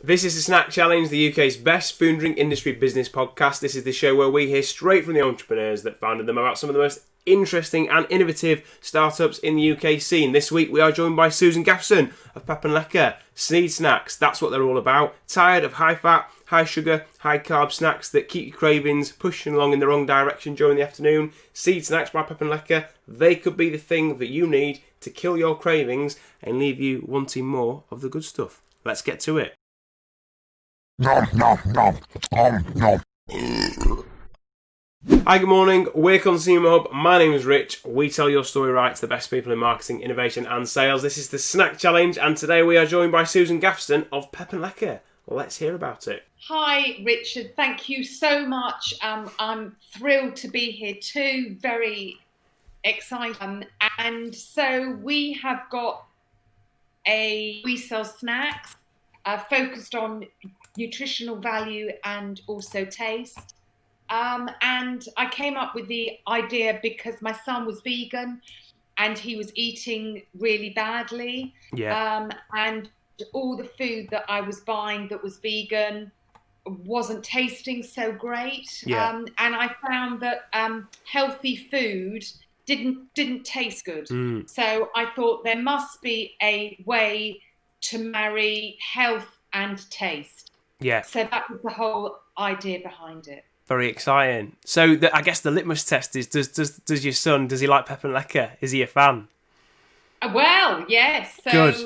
This is the Snack Challenge, the UK's best food and drink industry business podcast. This is the show where we hear straight from the entrepreneurs that founded them about some of the most interesting and innovative startups in the UK scene. This week we are joined by Susan Gafsen of Pep Lekker. Sneed snacks, that's what they're all about. Tired of high fat, high sugar, high carb snacks that keep your cravings pushing along in the wrong direction during the afternoon? Seed snacks by Pep Lekker, they could be the thing that you need to kill your cravings and leave you wanting more of the good stuff. Let's get to it. Nom, nom, nom, nom, nom. Hi, good morning. We're Consumer Hub. My name is Rich. We tell your story right to the best people in marketing, innovation and sales. This is the Snack Challenge, and today we are joined by Susan Gafsen of Pep Lekker. Let's hear about it. Hi, Richard. Thank you so much. I'm thrilled to be here too. Very excited. And so we sell snacks focused on nutritional value and also taste. And I came up with the idea because my son was vegan and he was eating really badly. Yeah. And all the food that I was buying that was vegan wasn't tasting so great. Yeah. And I found that healthy food didn't taste good. So I thought there must be a way to marry health and taste. Yeah. So that was the whole idea behind it. Very exciting. So I guess the litmus test is, does your son, does he like Pep Lekker? Is he a fan? Well, yes. Good.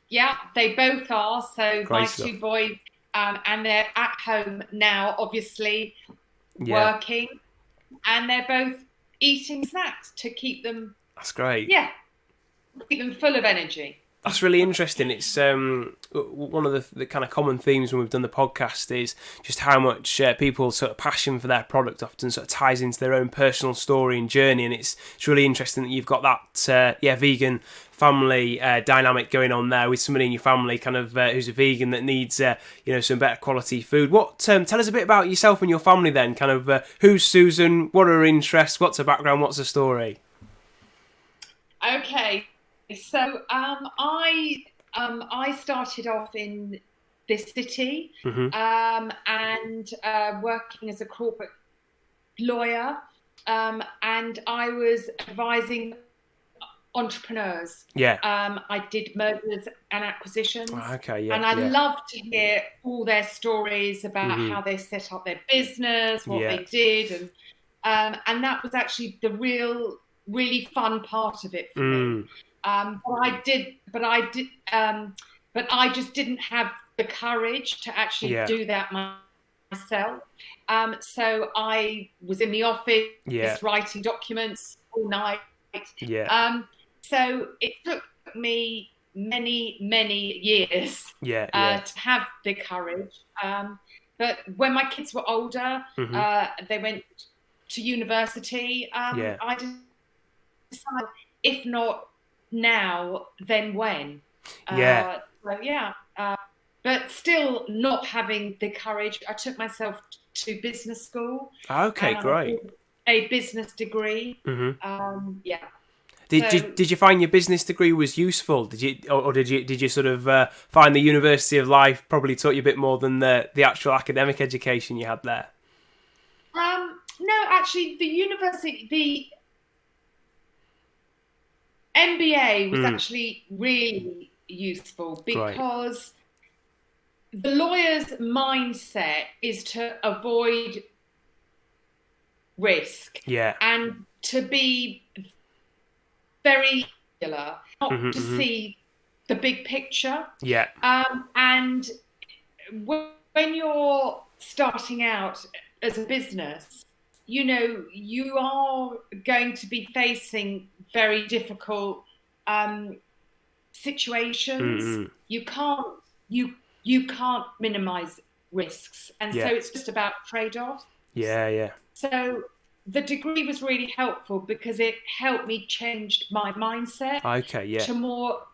Yeah, they both are. So Great my stuff. two boys, and they're at home now, obviously, Yeah. working. And they're both eating snacks to keep them, That's great. keep them full of energy. That's really interesting. It's one of the kind of common themes when we've done the podcast is just how much people's sort of passion for their product often sort of ties into their own personal story and journey, and it's really interesting that you've got that vegan family dynamic going on there with somebody in your family kind of who's a vegan that needs some better quality food. What tell us a bit about yourself and your family then, kind of who's Susan, what are her interests, what's her background, what's her story? Okay. So I started off in this city and working as a corporate lawyer, and I was advising entrepreneurs. Yeah. I did mergers and acquisitions. Okay. Yeah. And I yeah. love to hear all their stories about how they set up their business, what they did, and that was actually the really fun part of it for me. But I just didn't have the courage to actually do that myself. So I was in the office writing documents all night. Yeah. So it took me many years to have the courage. But when my kids were older, they went to university. I decided, if not now, then when? But still not having the courage, I took myself to business school. Okay, great. A business degree. Did you find your business degree was useful? Did you sort of find the University of Life probably taught you a bit more than the actual academic education you had there? No, actually, the MBA was actually really useful because the lawyer's mindset is to avoid risk and to be very particular, not to see the big picture. Yeah. And when you're starting out as a business, you are going to be facing very difficult situations. You can't minimize risks, and so it's just about trade-offs. Yeah. So the degree was really helpful because it helped me change my mindset to more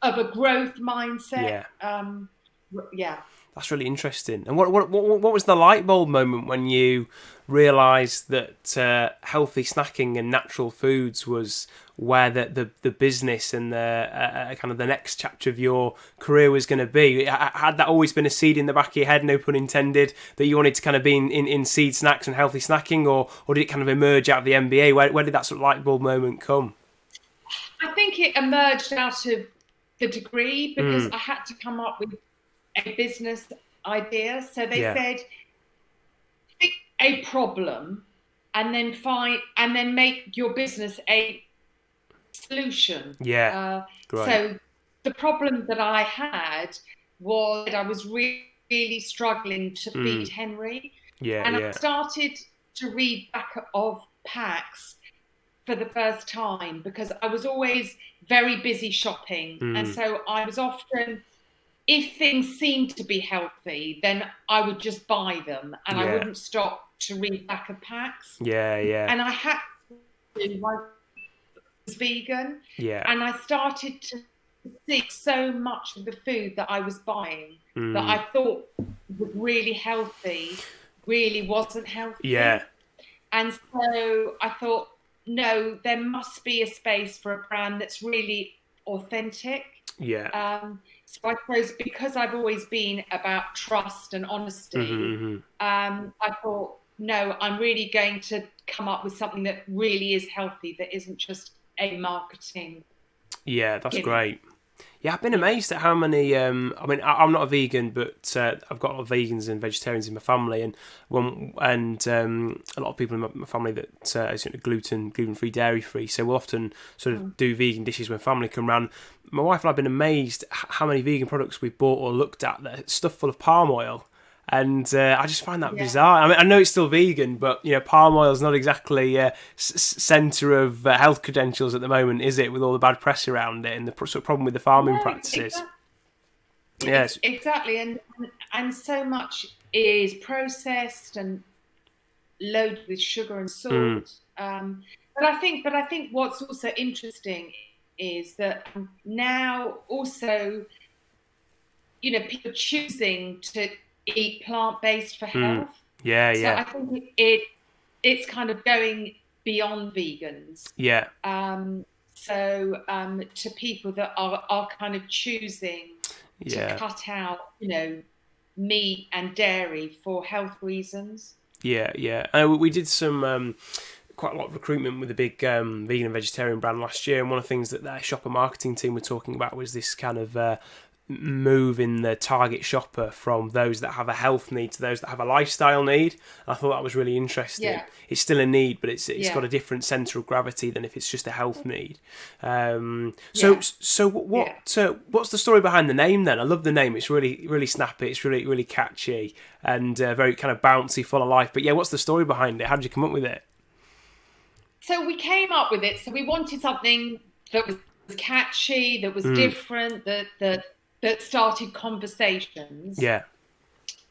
of a growth mindset. Yeah. That's really interesting. And what was the light bulb moment when you realised that healthy snacking and natural foods was where the business and the kind of the next chapter of your career was going to be? Had that always been a seed in the back of your head, no pun intended, that you wanted to kind of be in seed snacks and healthy snacking, or did it kind of emerge out of the MBA? Where did that sort of light bulb moment come? I think it emerged out of the degree, because I had to come up with a business idea. So they said, pick a problem and then make your business a solution. So the problem that I had was that I was really struggling to feed Henry. I started to read back of packs for the first time, because I was always very busy shopping. And so I was often, if things seemed to be healthy, then I would just buy them, and I wouldn't stop to read back of packs. And I had to, I was vegan, and I started to see so much of the food that I was buying that I thought was really healthy really wasn't healthy. And so I thought, no, there must be a space for a brand that's really authentic. So I suppose because I've always been about trust and honesty, I thought, no, I'm really going to come up with something that really is healthy, that isn't just a marketing. That's great. I've been amazed at how many. I mean, I'm not a vegan, but I've got a lot of vegans and vegetarians in my family, and a lot of people in my family that are gluten-free, dairy-free. So we'll often sort of do vegan dishes when family come round. My wife and I've been amazed how many vegan products we've bought or looked at that are stuff full of palm oil. And I just find that bizarre. I mean, I know it's still vegan, but palm oil is not exactly centre of health credentials at the moment, is it? With all the bad press around it and the sort of problem with the farming practices. Exactly, and so much is processed and loaded with sugar and salt. But I think what's also interesting is that now also, people choosing to eat plant-based for health. So I think it's kind of going beyond vegans. To people that are kind of choosing to cut out, meat and dairy for health reasons. We did some quite a lot of recruitment with a big vegan and vegetarian brand last year, and one of the things that their shopper marketing team were talking about was this kind of move in the target shopper from those that have a health need to those that have a lifestyle need. I thought that was really interesting. It's still a need, but it's got a different centre of gravity than if it's just a health need. So what's the story behind the name then? I love the name. It's really, really snappy. It's really, really catchy and very kind of bouncy, full of life. But what's the story behind it? How did you come up with it? So we came up with it. So we wanted something that was catchy, that was different, that started conversations.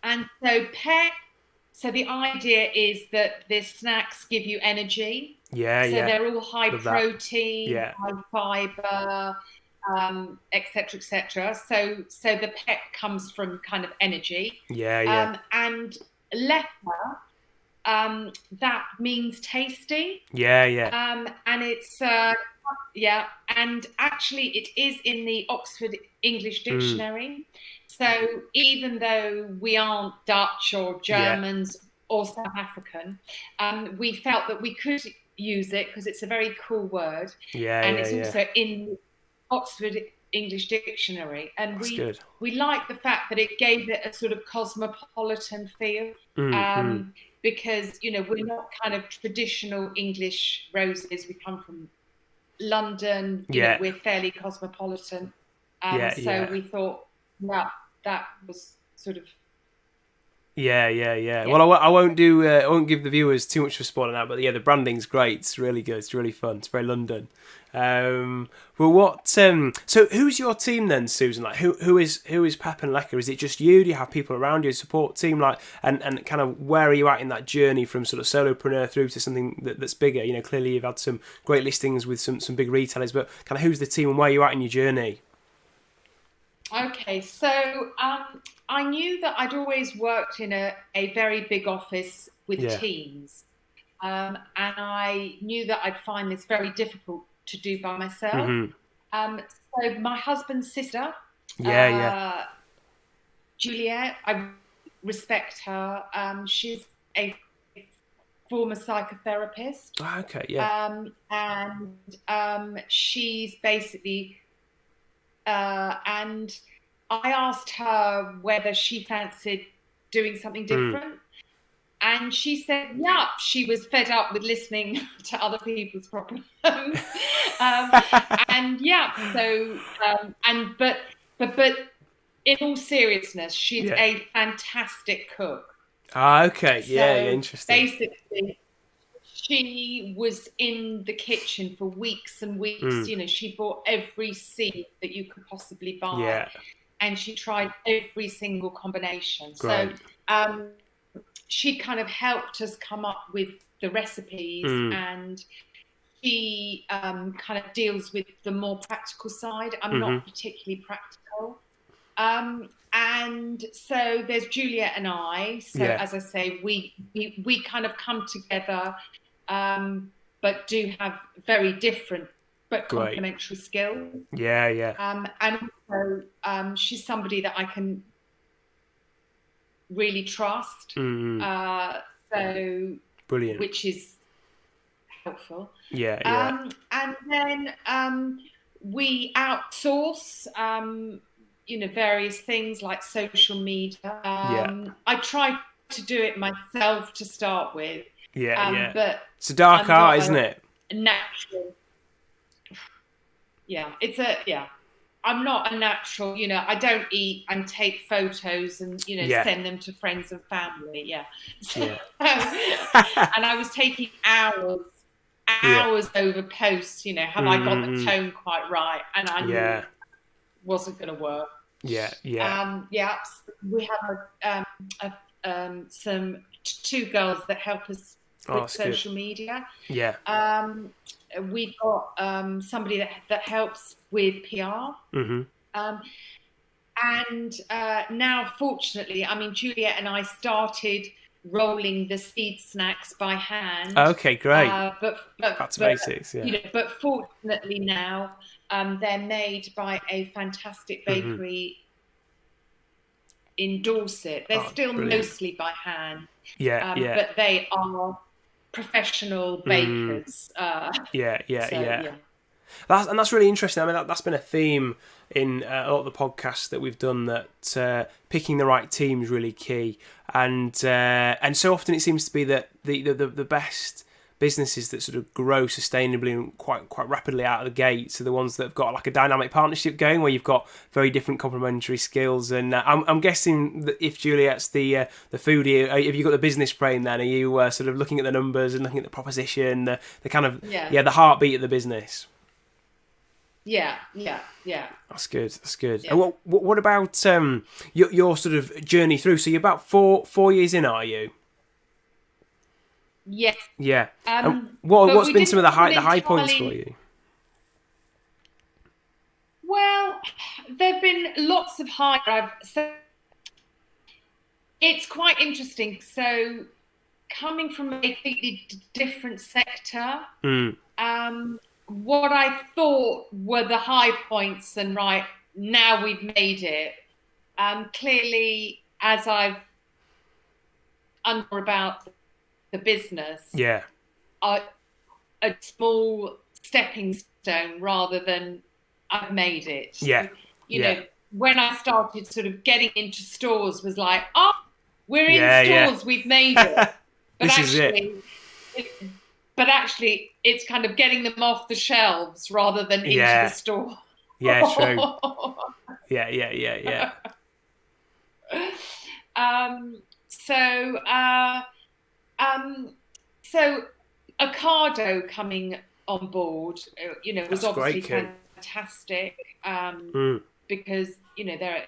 And so Pep, so the idea is that the snacks give you energy. So they're all high protein, high fiber, etc., etc. So the Pep comes from kind of energy. And Lekker, that means tasty. And it's and actually it is in the Oxford English Dictionary. So even though we aren't Dutch or Germans or South African, we felt that we could use it because it's a very cool word. And it's also in the Oxford English Dictionary. And we like the fact that it gave it a sort of cosmopolitan feel. Because, we're not kind of traditional English roses. We come from London, we're fairly cosmopolitan. We thought, that was sort of... Well, I won't give the viewers too much for spoiling that, but the branding's great. It's really good. It's really fun. It's very London. So who's your team then, Susan? Like, who is Pep and Lekker? Is it just you? Do you have people around you, a support team? Like, and kind of where are you at in that journey from sort of solopreneur through to something that's bigger? Clearly you've had some great listings with some big retailers, but kind of who's the team and where are you at in your journey? Okay, so I knew that I'd always worked in a very big office with Yeah. teams, and I knew that I'd find this very difficult to do by myself. Mm-hmm. Um, so my husband's sister, Yeah, yeah. uh, Juliet, I respect her. She's a former psychotherapist, Oh, okay, yeah. and she's basically and I asked her whether she fancied doing something different. And she said, yeah, she was fed up with listening to other people's problems. And yeah, so, but in all seriousness, she's Yeah. a fantastic cook. Ah, okay. Yeah, yeah, So interesting. basically, she was in the kitchen for weeks and weeks. You know, she bought every seed that you could possibly buy, Yeah. and she tried every single combination. Great. So she kind of helped us come up with the recipes, and she kind of deals with the more practical side. I'm not particularly practical. And so there's Juliet and I. So Yeah. as I say, we kind of come together, but do have very different but Great. complementary skills. Yeah, yeah. And also, she's somebody that I can really trust. So Brilliant. which is helpful. Yeah, yeah. And then we outsource, various things like social media. Yeah. I tried to do it myself to start with. Yeah, yeah. But It's a dark I'm art, not isn't it? natural. Yeah, I'm not a natural, I don't eat and take photos and, send them to friends and family. Yeah. Yeah. And I was taking hours over posts, have I got the tone quite right? And I knew it wasn't going to work. Yeah, yeah. We have some two girls that help us with social media. Yeah. We've got somebody that helps with PR. And now, fortunately, Juliet and I started rolling the seed snacks by hand. Okay, great. But Back to basics, yeah. But fortunately now, they're made by a fantastic bakery in Dorset. They're still brilliant. Mostly by hand. Yeah, yeah. But they are professional bakers. Yeah. That's really interesting. That's been a theme in a lot of the podcasts that we've done, that picking the right team is really key, and so often it seems to be that the best businesses that sort of grow sustainably and quite rapidly out of the gates are the ones that have got like a dynamic partnership going, where you've got very different complementary skills. And I'm guessing that if Juliet's the foodie, have you got the business brain then? Are you sort of looking at the numbers and looking at the proposition, the kind of the heartbeat of the business? Yeah. That's good. Yeah. And what about your sort of journey through? So you're about four years in, are you? Yes. Yeah. What's been some of the high points for you? Well, there've been lots of high. So it's quite interesting. So coming from a completely different sector, what I thought were the high points, and right now we've made it. Clearly, as I've understood about the business, a small stepping stone rather than I've made it. You know, when I started sort of getting into stores, was like, oh, we're in stores, we've made it. But this is it. But actually, it's kind of getting them off the shelves rather than into the store. Yeah, true. Yeah. So Ocado coming on board, was obviously fantastic, because they're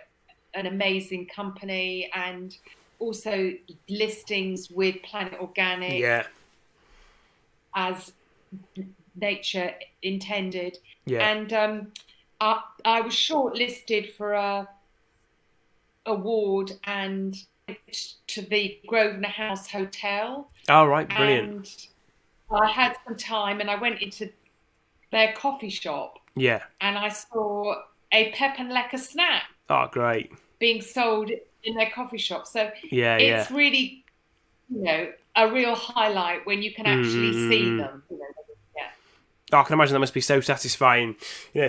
an amazing company, and also listings with Planet Organic, as nature intended, and I was shortlisted for a award and to the Grosvenor House Hotel. Oh, right, brilliant. And I had some time and I went into their coffee shop. Yeah. And I saw a Pep Lekker snack. Oh, great. Being sold in their coffee shop. So it's really, a real highlight when you can actually see them. Oh, I can imagine that must be so satisfying,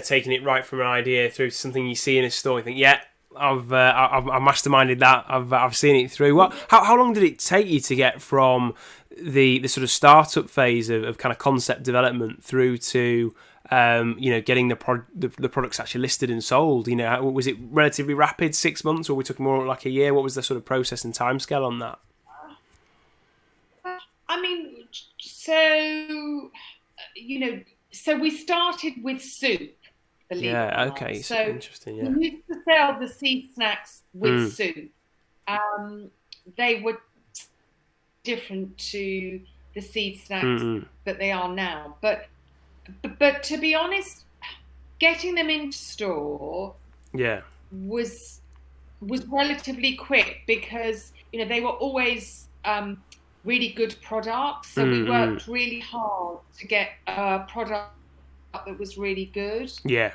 taking it right from an idea through to something you see in a store. You think, yeah, I've masterminded that. I've seen it through. How long did it take you to get from the sort of startup phase of kind of concept development through to getting the products actually listed and sold? Was it relatively rapid, 6 months, or we took more like a year? What was the sort of process and timescale on that? I mean, so we started with soup. Okay. So interesting. Yeah. We used to sell the seed snacks with soup. They were different to the seed snacks that they are now. But to be honest, getting them into store was relatively quick because they were always really good products. So we worked really hard to get a product that was really good. Yeah.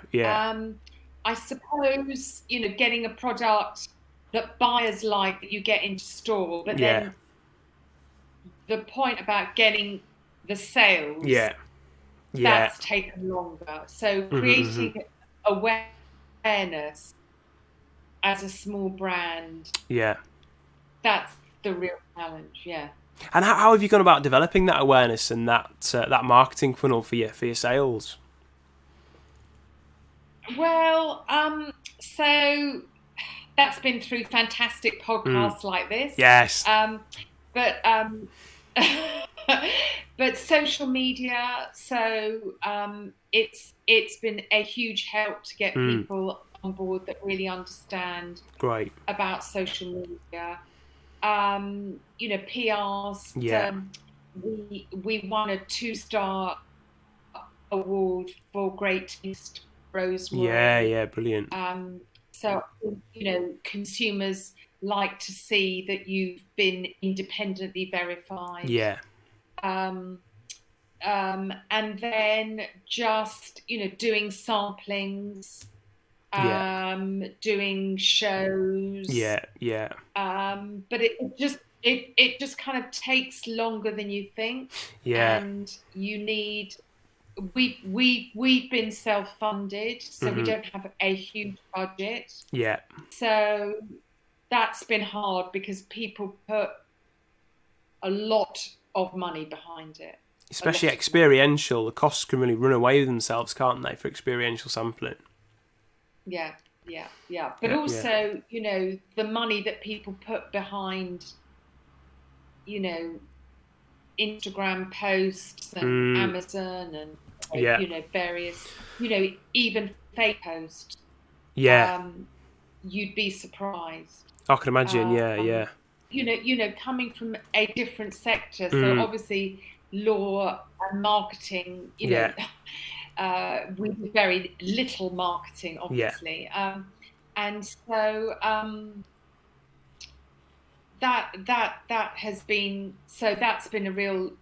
I suppose getting a product that buyers like that you get into store, but then the point about getting the sales, that's taken longer. So creating awareness as a small brand, that's the real challenge. Yeah. And how have you gone about developing that awareness and that marketing funnel for your sales? Well, so that's been through fantastic podcasts like this. Yes. But social media. So it's been a huge help to get people on board that really understand about social media. PRs. We won a 2-star award for Great Taste, Rosemere. Yeah, brilliant. So consumers like to see that you've been independently verified. Yeah. And then just doing samplings. Doing shows. Yeah. But it just kind of takes longer than you think. Yeah. And you need. We've been self-funded, so we don't have a huge budget. Yeah. So that's been hard because people put a lot of money behind it. Especially experiential, the costs can really run away with themselves, can't they, for experiential sampling? Yeah. But also, the money that people put behind, Instagram posts and Amazon and various, even fake posts. Yeah. You'd be surprised. I can imagine. Coming from a different sector, so obviously law and marketing, we do very little marketing, obviously. And so that's been a real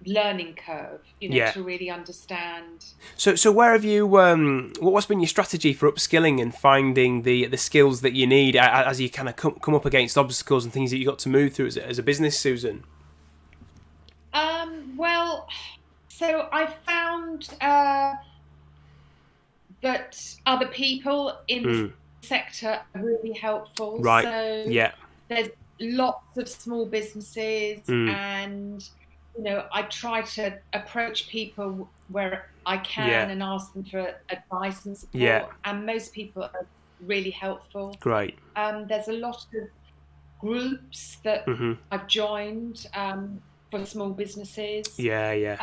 learning curve, to really understand. So where have you? What's been your strategy for upskilling and finding the skills that you need as you kind of come up against obstacles and things that you got to move through as a business, Susan? Well, so I found that other people in the sector are really helpful. Right. So there's lots of small businesses and I try to approach people where I can and ask them for advice and support, and most people are really helpful. Great. There's a lot of groups that I've joined for small businesses. Yeah.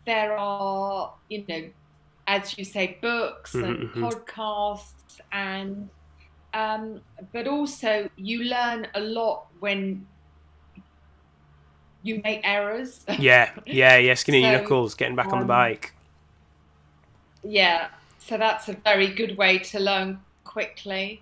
There are, as you say, books and podcasts, and but also you learn a lot when you make errors. Skinning your knuckles, getting back on the bike. Yeah. so that's a very good way to learn quickly.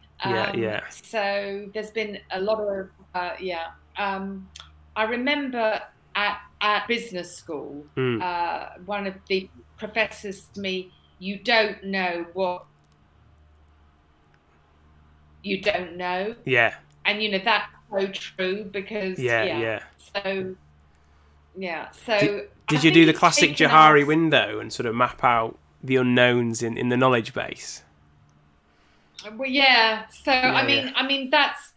So there's been a lot of I remember at business school, one of the professors to me, you don't know what you don't know. Yeah. And that's so true, because So Did you do the classic Johari window and sort of map out the unknowns in the knowledge base? Well, yeah. So I mean that's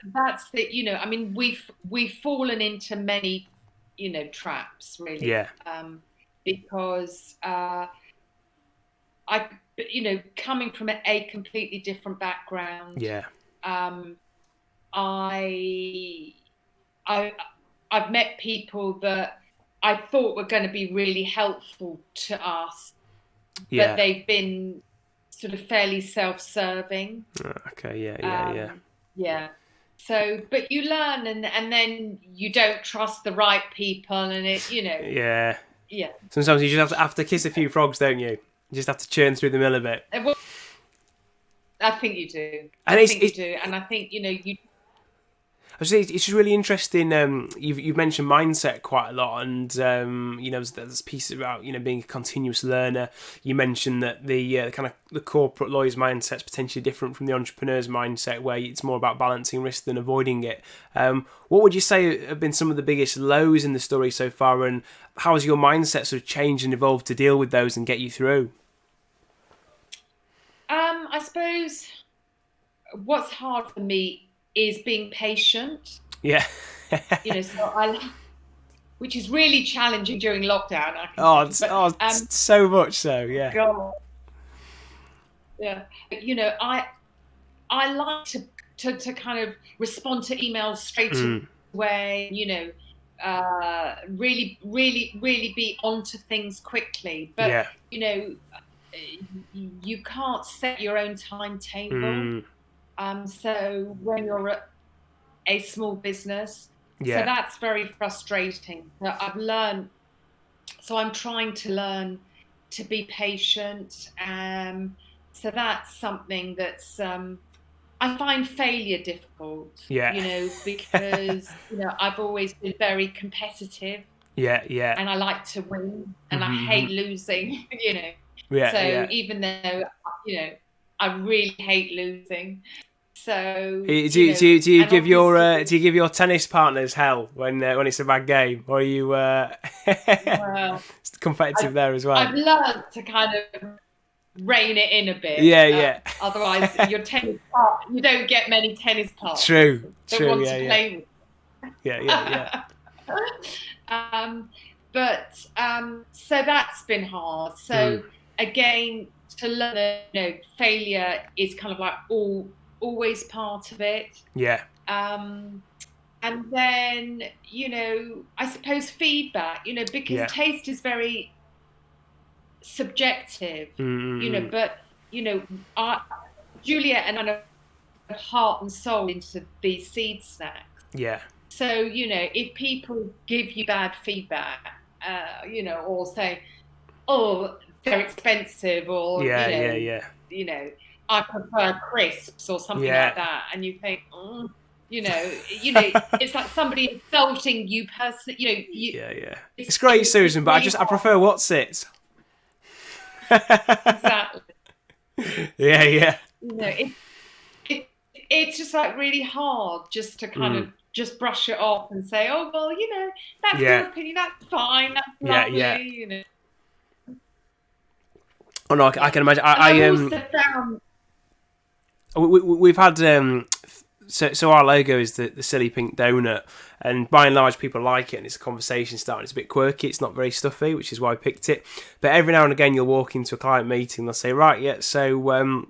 the I mean we've fallen into many traps, really. Yeah. Because I coming from a completely different background. Yeah. I've met people that I thought were going to be really helpful to us, but they've been sort of fairly self-serving. Okay. Yeah. So, but you learn, and then you don't trust the right people, and it, Yeah. Yeah. Sometimes you just have to kiss a few frogs, don't you? You just have to churn through the mill a bit. Well, I think you do. And I think you do, and I think you. It's just really interesting. You've mentioned mindset quite a lot, and there's this piece about being a continuous learner. You mentioned that the kind of the corporate lawyer's mindset's potentially different from the entrepreneur's mindset, where it's more about balancing risk than avoiding it. What would you say have been some of the biggest lows in the story so far, and how has your mindset sort of changed and evolved to deal with those and get you through? I suppose what's hard for me is being patient. Yeah. Which is really challenging during lockdown. So much so, yeah. God. Yeah. I like to kind of respond to emails straight away, really be onto things quickly. But, you can't set your own timetable. So when you're a small business, so that's very frustrating. I've learned, so I'm trying to learn to be patient. So that's something that's, I find failure difficult, because, I've always been very competitive. Yeah. And I like to win, and I hate losing, even though, I really hate losing. So do you give your tennis partners hell when it's a bad game, or are you competitive there as well? I've learned to kind of rein it in a bit. Yeah. Otherwise, your tennis partner, you don't get many tennis partners. True. That want to play with. Yeah. So that's been hard. So again, to learn, failure is kind of like always part of it. Yeah. And then, I suppose feedback, because taste is very subjective, but, Julia and I have heart and soul into these seed snacks. Yeah. So, if people give you bad feedback, or say, oh, they're expensive, or, I prefer crisps or something like that, and you think, it's like somebody insulting you personally. It's great, Susan, but I prefer what's it. Exactly. Yeah. It's just like really hard just to kind of just brush it off and say, oh well, that's your opinion, that's fine, that's lovely, Oh no, I can imagine. We've had so our logo is the silly pink donut, and by and large people like it, and it's a conversation starter. It's a bit quirky, it's not very stuffy, which is why I picked it. But every now and again you'll walk into a client meeting, they'll say, right, so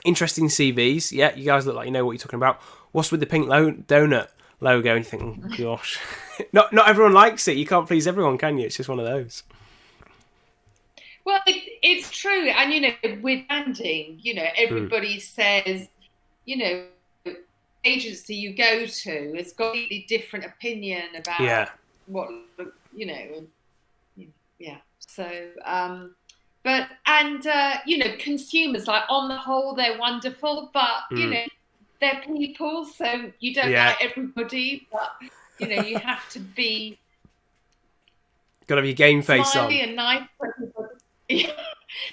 interesting CVs, you guys look like you know what you're talking about. What's with the pink donut logo? And you think, oh, gosh, not everyone likes it. You can't please everyone, can you? It's just one of those. Well, it's true. And, with branding, everybody says, agency you go to has got a completely different opinion about what, So, consumers, like, on the whole, they're wonderful, but they're people, so you don't like everybody, but you have to be got to have your game face on, and nice for everybody.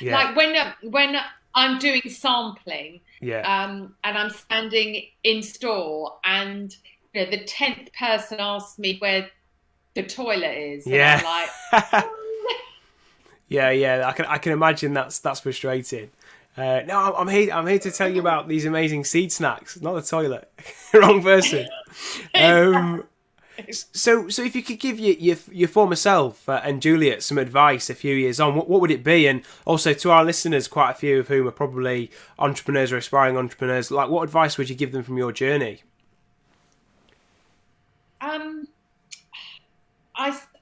Like when I'm doing sampling, and I'm standing in store, and the 10th person asks me where the toilet is, and I'm like, I can imagine that's frustrating. No, I'm here to tell you about these amazing seed snacks, not the toilet. Wrong person. So if you could give your former self and Juliet some advice a few years on, what would it be? And also to our listeners, quite a few of whom are probably entrepreneurs or aspiring entrepreneurs, like, what advice would you give them from your journey?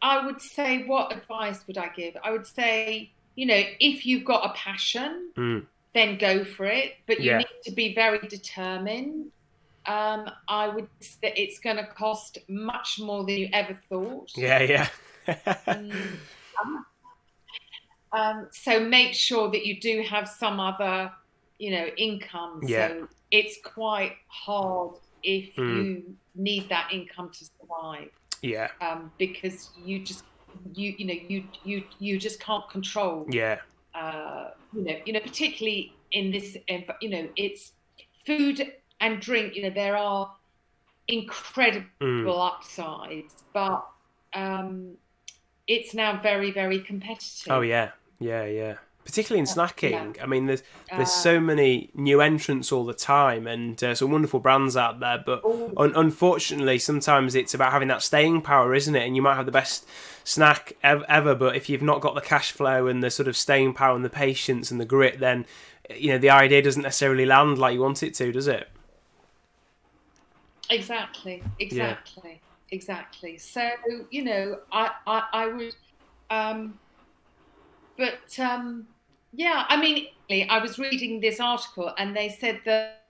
I would say, what advice would I give? I would say, if you've got a passion, then go for it, but you need to be very determined. I would say it's going to cost much more than you ever thought. So make sure that you do have some other, income. So it's quite hard if you need that income to survive. Because you just can't control. Particularly in this, it's food and drink, there are incredible upsides, but it's now very, very competitive. Particularly in snacking. I mean, there's so many new entrants all the time, and some wonderful brands out there, but unfortunately sometimes it's about having that staying power, isn't it? And you might have the best snack ever, but if you've not got the cash flow and the sort of staying power and the patience and the grit, then the idea doesn't necessarily land like you want it to, does it? Exactly. So I would, I mean, I was reading this article, and they said that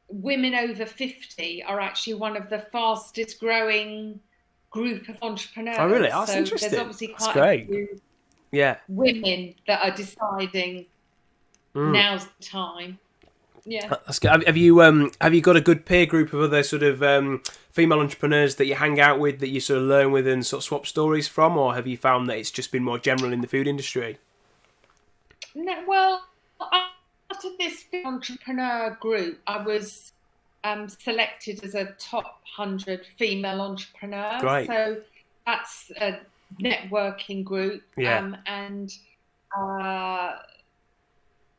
women over 50 are actually one of the fastest growing group of entrepreneurs. Oh, really? That's interesting. There's obviously quite a few women that are deciding now's the time. That's good. Have you got a good peer group of other sort of female entrepreneurs that you hang out with, that you sort of learn with and sort of swap stories from, or have you found that it's just been more general in the food industry? No, well, out of this entrepreneur group, I was selected as a top 100 female entrepreneurs. Great. So that's a networking group.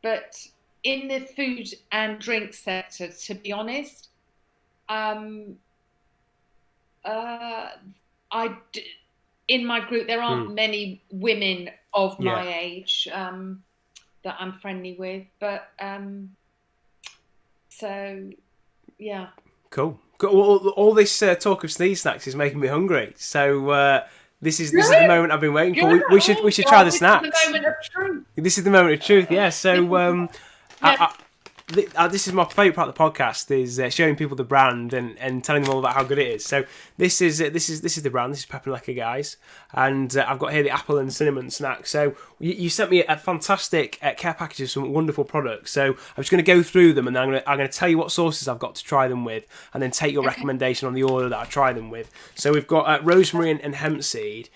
But in the food and drink sector, to be honest, in my group there aren't many women of my age that I'm friendly with, but Cool. All this talk of sneeze snacks is making me hungry. So this is the moment I've been waiting for. We should try the snacks. This is the moment of truth. This is the moment of truth. Yeah. So. This is my favourite part of the podcast, is showing people the brand and telling them all about how good it is. So this is the brand. This is Pep Lekker, guys, and I've got here the apple and cinnamon snack. So you sent me a fantastic care package of some wonderful products. So I'm just going to go through them, and then I'm going to tell you what sauces I've got to try them with, and then take your recommendation on the order that I try them with. So we've got rosemary and hemp seed.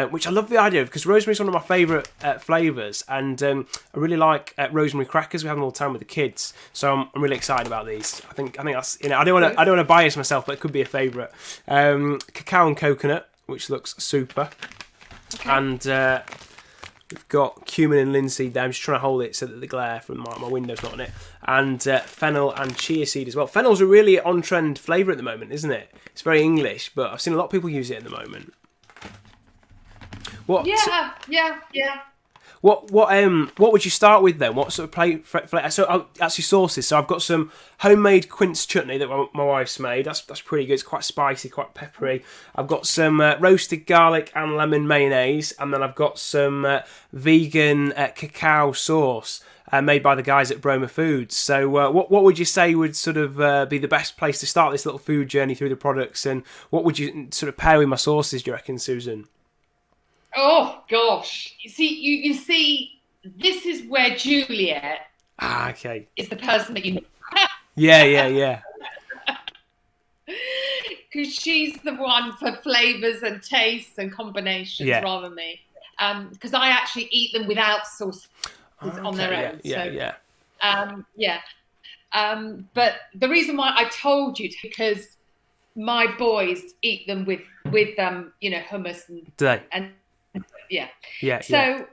Which I love the idea of, because rosemary is one of my favourite flavours, and I really like rosemary crackers. We have them all the time with the kids, so I'm really excited about these. I think that's, I don't want to bias myself, but it could be a favourite. Cacao and coconut, which looks super, and we've got cumin and linseed there. I'm just trying to hold it so that the glare from my window's not on it, and fennel and chia seed as well. Fennel's a really on-trend flavour at the moment, isn't it? It's very English, but I've seen a lot of people use it at the moment. What would you start with then? What sort of so actually sauces. So I've got some homemade quince chutney that my wife's made. That's pretty good. It's quite spicy, quite peppery. I've got some roasted garlic and lemon mayonnaise, and then I've got some vegan cacao sauce made by the guys at Broma Foods. So what would you say would sort of be the best place to start this little food journey through the products, and what would you sort of pair with my sauces, do you reckon, Susan? Oh gosh, you see, this is where Juliet Okay. is the person that you need. Yeah. Because she's the one for flavors and tastes and combinations rather than me. Because I actually eat them without sauce on their own. But the reason why I told you, because my boys eat them with hummus and So,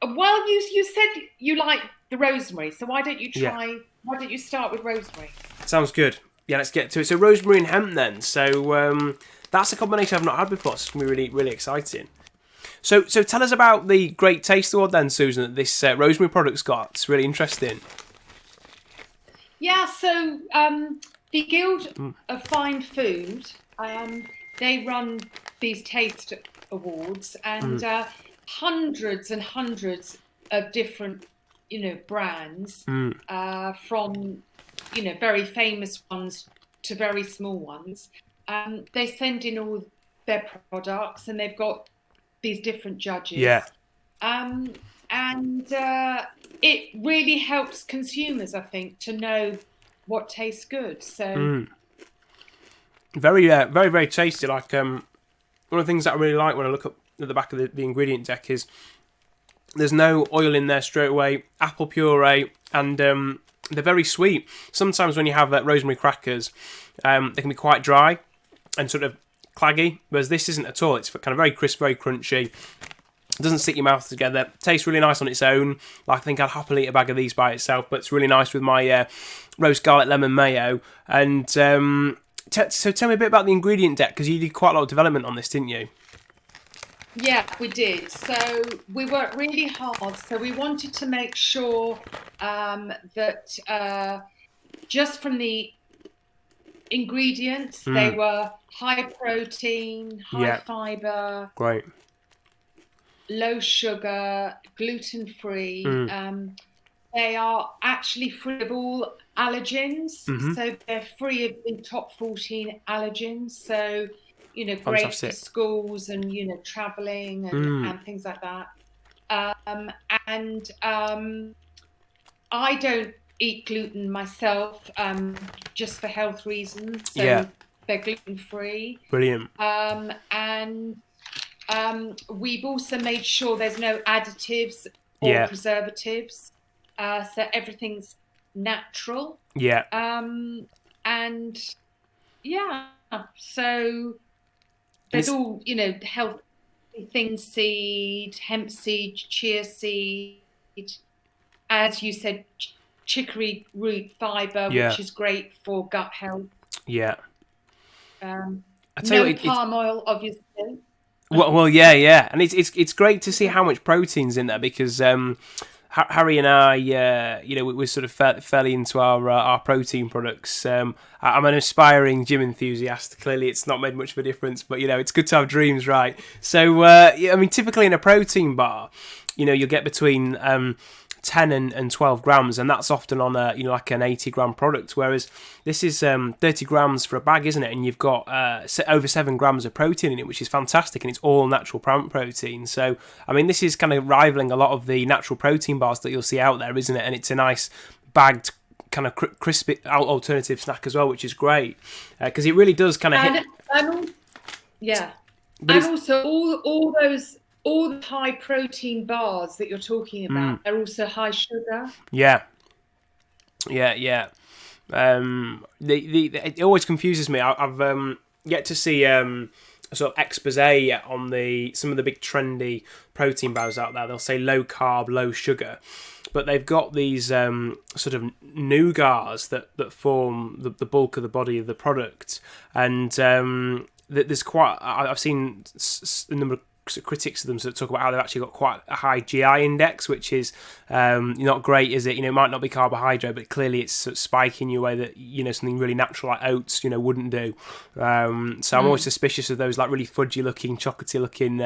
well, you said you like the rosemary, so why don't you try? Why don't you start with rosemary? Sounds good. Yeah, let's get to it. So rosemary and hemp then. So that's a combination I've not had before. It's going to be really, really exciting. So tell us about the great taste award then, Susan, that this rosemary product's got. It's really interesting. Yeah, so the Guild of Fine Food, they run these taste awards, and hundreds and hundreds of different, brands, from, very famous ones to very small ones. They send in all their products, and they've got these different judges. Yeah. And it really helps consumers, I think, to know what tastes good. So very, very, very tasty. Like one of the things that I really like when I look up at the back of the ingredient deck is there's no oil in there straight away. Apple puree, and they're very sweet. Sometimes when you have rosemary crackers, they can be quite dry and sort of claggy, whereas this isn't at all. It's kind of very crisp, very crunchy. It doesn't stick your mouth together. Tastes really nice on its own. Like, I think I'd happily eat a bag of these by itself, but it's really nice with my roast garlic lemon mayo. And so tell me a bit about the ingredient deck, because you did quite a lot of development on this, didn't you? Yeah, we did. So we worked really hard. So we wanted to make sure that just from the ingredients, they were high protein, high fiber, great, low sugar, gluten-free. They are actually free of all allergens. So they're free of the top 14 allergens. So, great Fantastic. for schools and, traveling and things like that. I don't eat gluten myself, just for health reasons. So they're gluten-free. Brilliant. And we've also made sure there's no additives or preservatives. So everything's natural. Yeah. So there's all, healthy things, seed, hemp seed, chia seed, as you said, chicory root fiber, which is great for gut health. Yeah. No palm oil, obviously. Well, yeah, and it's great to see how much protein's in there, because Harry and I, we're sort of fairly into our protein products. I'm an aspiring gym enthusiast. Clearly, it's not made much of a difference, but it's good to have dreams, right? So, typically in a protein bar, you'll get between 10 and 12 grams, and that's often on a like an 80-gram product, whereas this is 30 grams for a bag, isn't it? And you've got over 7 grams of protein in it, which is fantastic, and it's all natural plant protein. So this is kind of rivaling a lot of the natural protein bars that you'll see out there, isn't it? And it's a nice bagged kind of crispy alternative snack as well, which is great, because it really does kind of hit. And also all the high protein bars that you're talking about are also high sugar. Yeah. It always confuses me. I've yet to see a sort of expose on some of the big trendy protein bars out there. They'll say low carb, low sugar, but they've got these sort of nougats that form the bulk of the body of the product, and there's quite. I've seen a number of critics of them sort of talk about how they've actually got quite a high GI index, which is not great, is it? It might not be carbohydrate, but clearly it's sort of spiking you a way that something really natural like oats wouldn't do. So I'm always suspicious of those like really fudgy looking, chocolatey looking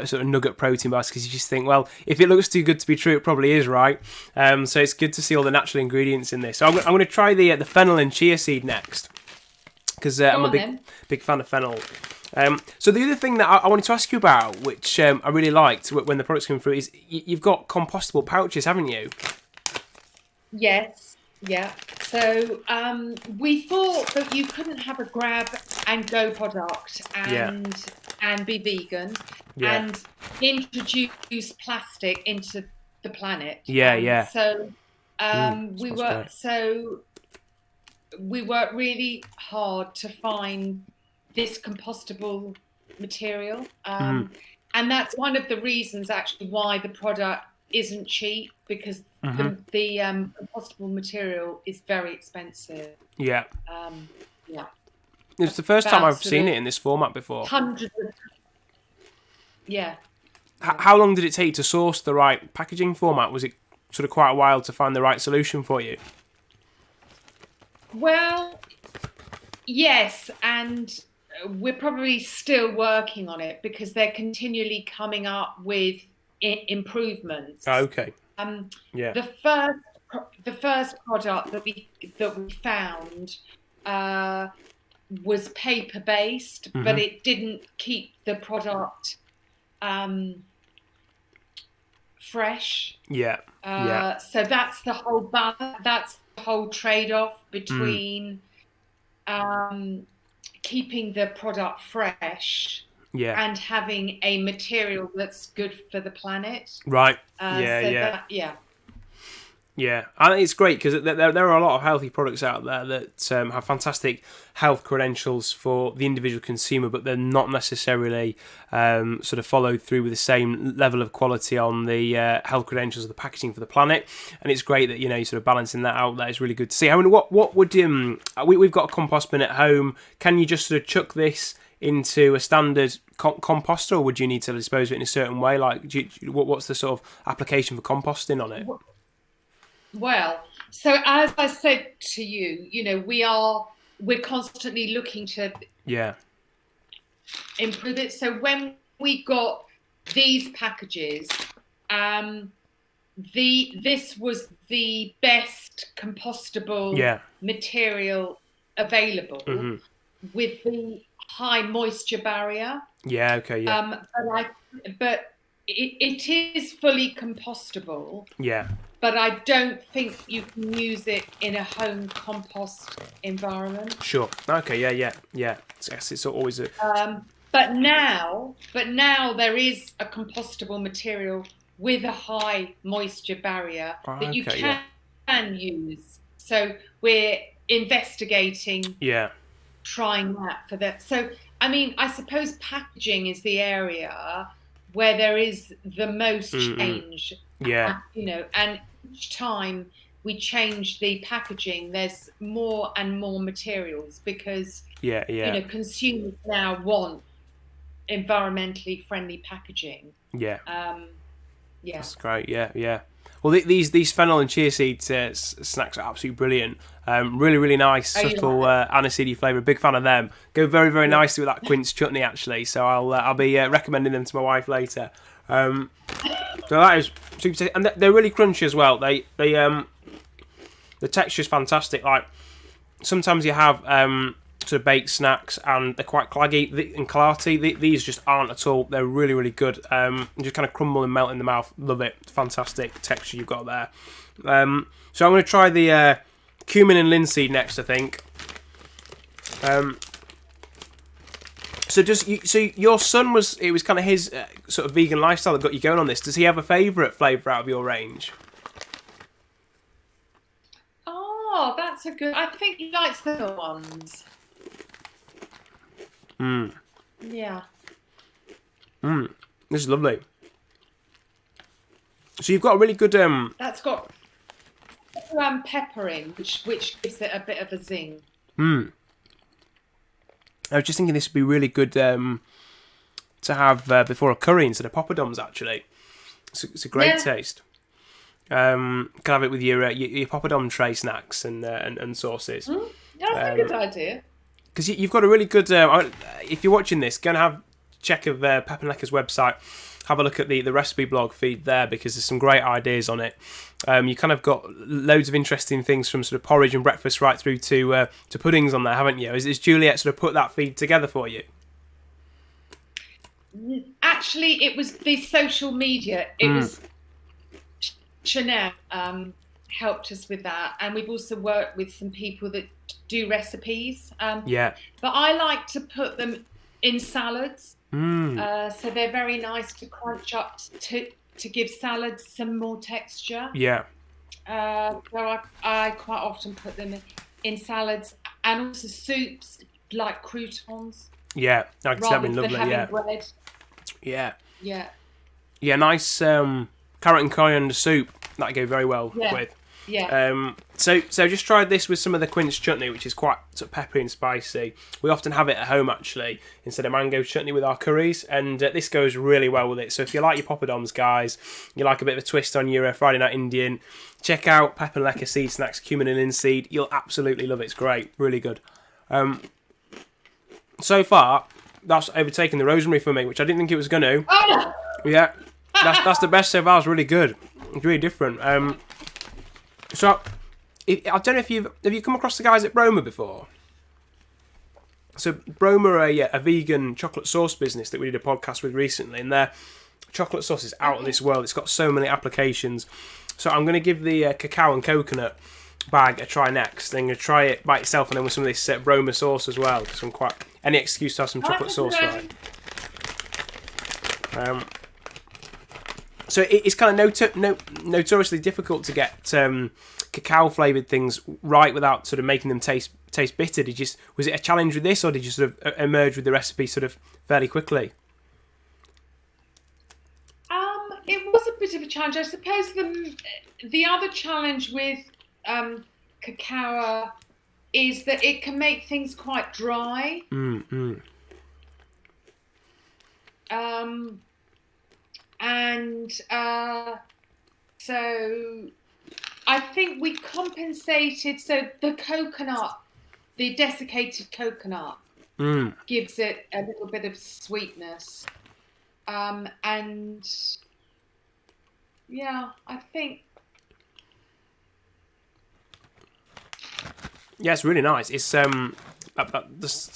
sort of nugget protein bars, because you just think, well, if it looks too good to be true, it probably is, right? So it's good to see all the natural ingredients in this. So I'm going to try the fennel and chia seed next, because I'm a big fan of fennel. So the other thing that I wanted to ask you about, which I really liked when the products came through, is you've got compostable pouches, haven't you? Yes, yeah. So we thought that you couldn't have a grab and go product and be vegan and introduce plastic into the planet. So we worked really hard to find this compostable material, and that's one of the reasons actually why the product isn't cheap, because the compostable material is very expensive. It's the first time I've seen it in this format before. Hundreds of How long did it take to source the right packaging format? Was it sort of quite a while to find the right solution for you? Well, yes, and we're probably still working on it because they're continually coming up with improvements. Okay. The first product that we found was paper based, but it didn't keep the product fresh. So that's the whole that's the whole trade-off between keeping the product fresh and having a material that's good for the planet. Right. I think it's great because there are a lot of healthy products out there that have fantastic health credentials for the individual consumer, but they're not necessarily sort of followed through with the same level of quality on the health credentials of the packaging for the planet. And it's great that you're sort of balancing that out. That is really good to see. I mean, what would we've got a compost bin at home. Can you just sort of chuck this into a standard composter, or would you need to dispose of it in a certain way? Like, what's the sort of application for composting on it? Well, so as I said to you, we're constantly looking to improve it. So when we got these packages, this was the best compostable material available with the high moisture barrier. But it is fully compostable. But I don't think you can use it in a home compost environment. Sure. Okay. Yeah. Yes, it's always a. But now there is a compostable material with a high moisture barrier that you can use. So we're investigating. Trying that for that. So I mean, I suppose packaging is the area where there is the most change. And each time we change the packaging, there's more and more materials because consumers now want environmentally friendly packaging. That's great. Well, these fennel and chia seed snacks are absolutely brilliant. Really nice, subtle aniseedy flavour. Big fan of them. Go very, very nicely with that quince chutney, actually. So I'll be recommending them to my wife later. So that is super tasty. And they're really crunchy as well. The texture is fantastic. Like, sometimes you have sort of baked snacks and they're quite claggy and clarty. These just aren't at all. They're really, really good. Just kind of crumble and melt in the mouth. Love it. Fantastic texture you've got there. So I'm going to try the cumin and linseed next, I think. So your son was kind of his sort of vegan lifestyle that got you going on this. Does he have a favourite flavour out of your range? Oh, that's a good. I think he likes the other ones. Yeah. This is lovely. So you've got a really good. That's got pepper in, which gives it a bit of a zing. I was just thinking this would be really good to have before a curry instead of poppadoms. Actually, it's a great taste. Can have it with your poppadom tray snacks and sauces. That's a good idea. Because you've got a really good. If you're watching this, go and have a check of Pep Lekker's website. Have a look at the recipe blog feed there because there's some great ideas on it. You kind of got loads of interesting things from sort of porridge and breakfast right through to puddings on there, haven't you? Is Juliet sort of put that feed together for you? Actually, it was the social media. It was Chanel helped us with that, and we've also worked with some people that do recipes. But I like to put them in salads, so they're very nice to crunch up to give salads some more texture. So I quite often put them in salads and also soups like croutons. Yeah, that'd be lovely. Bread. Yeah, nice carrot and coriander soup that'd go very well with. So just tried this with some of the quince chutney, which is quite sort of peppery and spicy. We often have it at home actually instead of mango chutney with our curries, and this goes really well with it. So if you like your poppadoms, guys, you like a bit of a twist on your Friday night Indian, check out Pep Lekker seed snacks, cumin and linseed. You'll absolutely love it. It's great, really good. So far, that's overtaken the rosemary for me, which I didn't think it was going to. Oh. Yeah, that's the best so far. It's really good. It's really different. So, I don't know if have you come across the guys at Rosemere before? So Rosemere are a vegan chocolate sauce business that we did a podcast with recently, and their chocolate sauce is out of this world. It's got so many applications. So I'm going to give the cacao and coconut bag a try next. Then I'm going to try it by itself, and then with some of this Rosemere sauce as well. Because I'm quite any excuse to have some chocolate sauce, right? So it's kind of notoriously difficult to get cacao flavoured things right without sort of making them taste bitter. Was it a challenge with this, or did you sort of emerge with the recipe sort of fairly quickly? It was a bit of a challenge. I suppose the other challenge with cacao is that it can make things quite dry. So I think we compensated. So the coconut, the desiccated coconut, gives it a little bit of sweetness. And yeah, I think. Yeah, it's really nice. It's this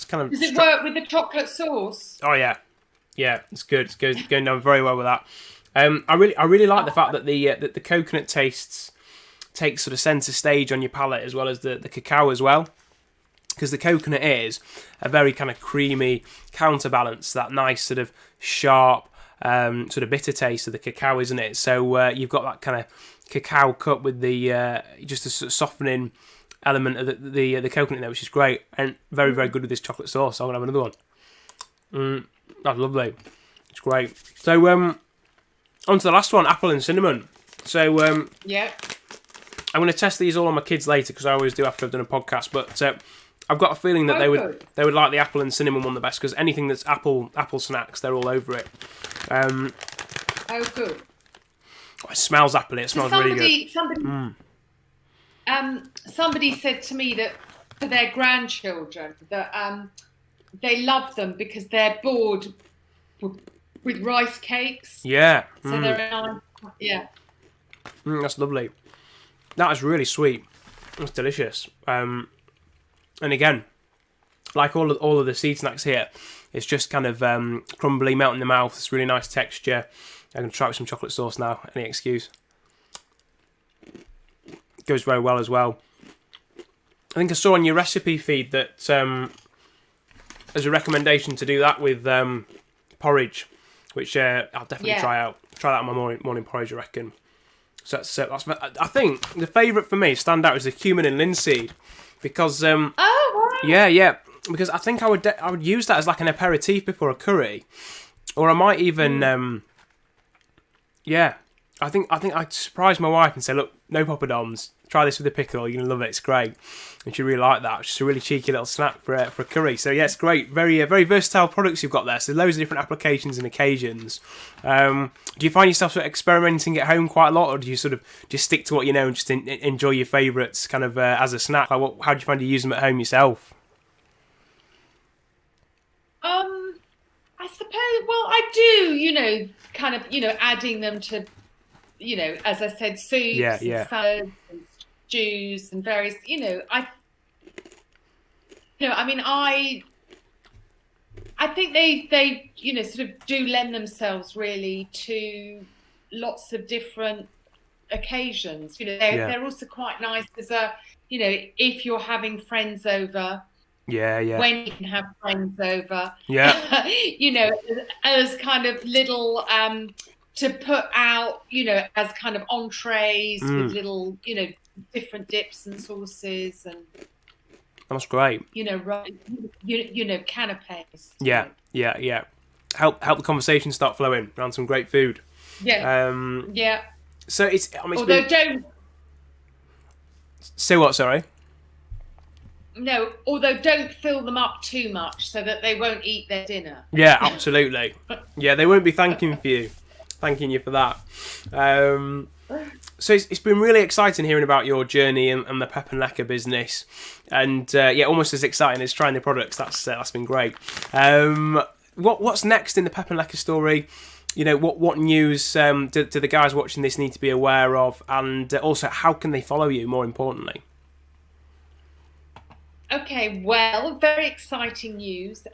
kind of. Does it work with the chocolate sauce? Oh yeah, it's good. It's going down very well with that. I really like the fact that the coconut takes sort of centre stage on your palate as well as the cacao as well, because the coconut is a very kind of creamy counterbalance to that nice sort of sharp sort of bitter taste of the cacao, isn't it? So you've got that kind of cacao cut with the just a sort of softening element of the coconut there, which is great and very, very good with this chocolate sauce. I'm gonna have another one. That's lovely. It's great. So on to the last one, apple and cinnamon. So I'm going to test these all on my kids later, because I always do after I've done a podcast. But I've got a feeling that they would like the apple and cinnamon one the best, because anything that's apple snacks, they're all over it. Good. Oh, it smells apple. It smells really good. Somebody said to me that for their grandchildren that they love them because they're bored with rice cakes. Yeah. So they're nice. Yeah. That's lovely. That is really sweet. That's delicious. And again, like all of the seed snacks here, it's just kind of crumbly, melt in the mouth. It's really nice texture. I'm going to try it with some chocolate sauce now. Any excuse. Goes very well as well. I think I saw on your recipe feed that there's a recommendation to do that with porridge, which I'll definitely try out. Try that on my morning porridge, I reckon. So that's I think the favourite for me, stand out, is the cumin and linseed, because yeah, because I think I would use that as like an aperitif before a curry, or I might even I think I'd surprise my wife and say, look, no poppadoms, try this with a pickle, you're gonna love it, it's great, and she really liked that. It's just a really cheeky little snack for a curry. So yeah, it's great, very very versatile products you've got there. So loads of different applications and occasions. Do you find yourself sort of experimenting at home quite a lot, or do you sort of just stick to what you know and just enjoy your favourites kind of as a snack? Like, how do you find you use them at home yourself? I suppose. Well, I do. Kind of. Adding them to. As I said, soups and salads and stews and various, I I think they sort of do lend themselves really to lots of different occasions. They're also quite nice as if you're having friends over. Yeah. When you can have friends over. Yeah. As kind of little to put out, as kind of entrees with little, different dips and sauces and. That's great. Canapes. Yeah. Help the conversation start flowing around some great food. Yeah. Yeah. So it's. Don't. Say what? Sorry. No, although don't fill them up too much so that they won't eat their dinner. Yeah, absolutely. Yeah, they won't be thanking you for that. So it's been really exciting hearing about your journey and the Pep Lekker business, and almost as exciting as trying the products. That's been great. What's next in the Pep Lekker story? What news do the guys watching this need to be aware of, and also how can they follow you? More importantly. Okay, well, very exciting news.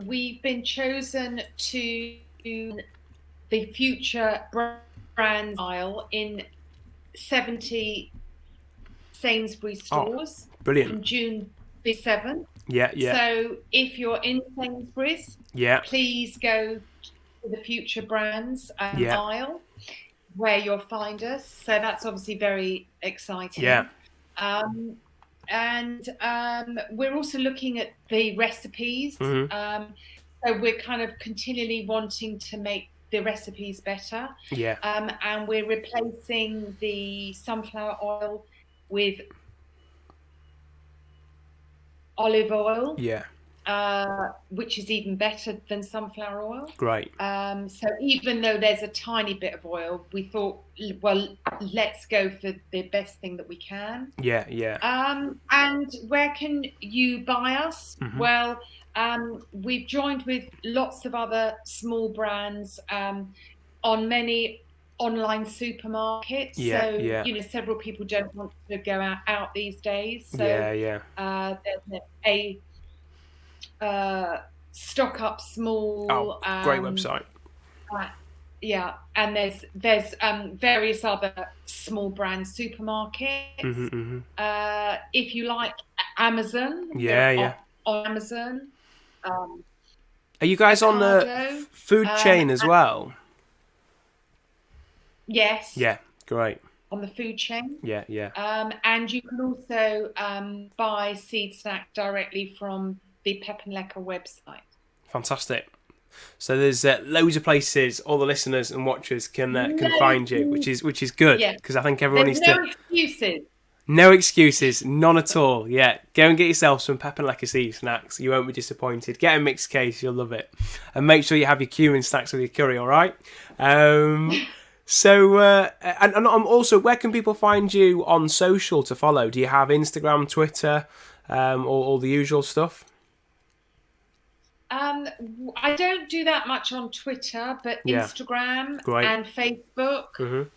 We've been chosen to the future brands aisle in 70 Sainsbury's stores. Brilliant. From June the 7th. Yeah. So if you're in Sainsbury's, please go to the future brands aisle where you'll find us. So that's obviously very exciting. Yeah. And we're also looking at the recipes. So we're kind of continually wanting to make the recipes better. Yeah. And we're replacing the sunflower oil with olive oil. Yeah. Which is even better than sunflower oil. Great. So even though there's a tiny bit of oil, we thought, well, let's go for the best thing that we can. Yeah. And where can you buy us? Well, we've joined with lots of other small brands on many online supermarkets. So several people don't want to go out these days. So there's a Stock Up Small. Great website. And there's various other small brand supermarkets. If you like Amazon, on Amazon. Are you guys on the food chain as well? Yes. Yeah, great. On the food chain. Yeah. And you can also buy seed snack directly from the Pep Lekker website. Fantastic. So there's loads of places all the listeners and watchers can find you, which is good because I think everyone needs to. Excuses. No excuses, none at all. Yeah, go and get yourself some Pep Lekker seed snacks. You won't be disappointed. Get a mixed case, you'll love it, and make sure you have your cumin snacks with your curry. All right. So and also, where can people find you on social to follow? Do you have Instagram, Twitter, or all the usual stuff? I don't do that much on Twitter, but Instagram and Facebook.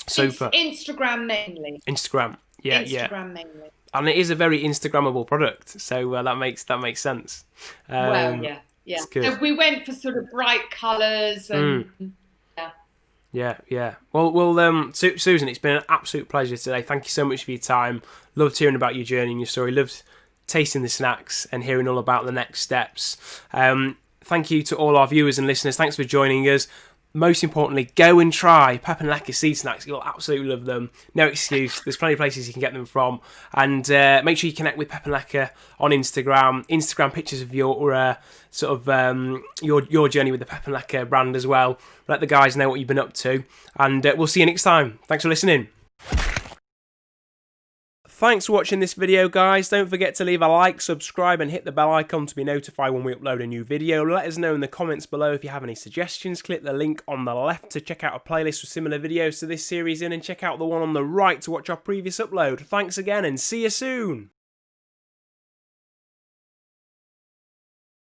Super. Instagram mainly. Instagram mainly. And it is a very Instagrammable product, so that makes sense. Yeah. So we went for sort of bright colours and Yeah. Well, Susan, it's been an absolute pleasure today. Thank you so much for your time. Loved hearing about your journey and your story. Loved tasting the snacks and hearing all about the next steps. Thank you to all our viewers and listeners. Thanks for joining us. Most importantly, go and try Pep Lekker seed snacks. You'll absolutely love them. No excuse. There's plenty of places you can get them from. And make sure you connect with Pep Lekker on Instagram. Instagram pictures of your your journey with the Pep Lekker brand as well. Let the guys know what you've been up to. And we'll see you next time. Thanks for listening. Thanks for watching this video, guys. Don't forget to leave a like, subscribe and hit the bell icon to be notified when we upload a new video. Let us know in the comments below if you have any suggestions. Click the link on the left to check out a playlist with similar videos to this series and check out the one on the right to watch our previous upload. Thanks again and see you soon.